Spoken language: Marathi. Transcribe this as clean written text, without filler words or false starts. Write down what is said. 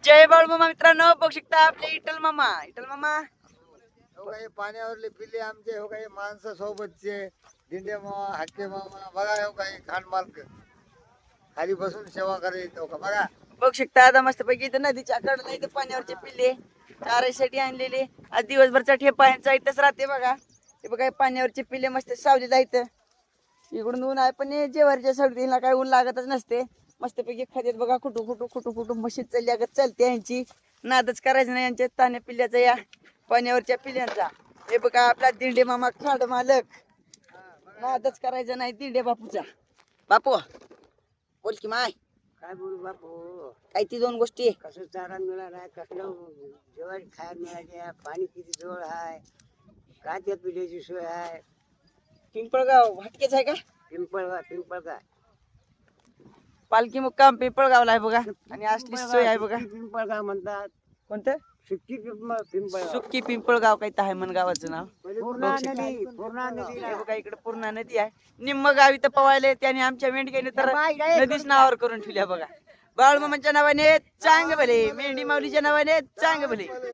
जय बाळमामा मित्रांनो, बघू शकता आपले इटल मामा हो काही पाण्यावरले पिल्ले आमचे, हो काही माणसं सोबतचे, दिंडे मामा, हक्के मामा, बघा हो काही खांड मालक खाली बसून सेवा करायची, हो का बघा. बघू शकता आता मस्त पैकी इथं नदीच्या कडला इथं पाण्यावरचे पिल्ले चारायसाठी आणलेले. आज दिवसभरचा ठेपा यांचा इथंच राहते बघा. हे बघा हे पाण्यावरचे पिल्ले मस्त सावलीला इथं. इकडून ऊन आहे पण जेवारीच्या सावलीला काय ऊन लागतच नसते. मस्त पैकी खात्यात बघा कुटू मशीद चालली अगं चालते यांची. नादच करायचं नाही यांच्या तान्या पिल्ल्याचा या पाण्यावरच्या पिल्ल्यांचा. हे बघा आपला दिंडे मामा खांड मालक. नादच करायचं नाही दिंडे बापूचा. बापू बोल की माय काय बोलू बापू, काय ती दोन गोष्टी. कसं चारा मिळाला, कसलं जेवण खायला मिळाले, पाणी किती जवळ आहे, काय त्या पिढ्याची सोय आहे. पिंपळगाव हटकेच आहे का? पिंपळगा पालखी मुक्काम पिंपळगावला आहे बघा. आणि असली सोय आहे बघा. पिंपळगा म्हणतात. कोणतं? सुक्की पिंपळगा, सुक्की पिंपळगाव काही तर आहे मन गावाचं नाव. पूर्णा नदी हे बघा इकडे पूर्णा नदी आहे. निम्म गाव इथं पवायले त्याने आमच्या मेंढक्याने तर नदीच नावावर करून ठेवल्या बघा. बाळमामांच्या नावाने चांग भले, मेंढी माऊलीच्या नावाने चांग भले.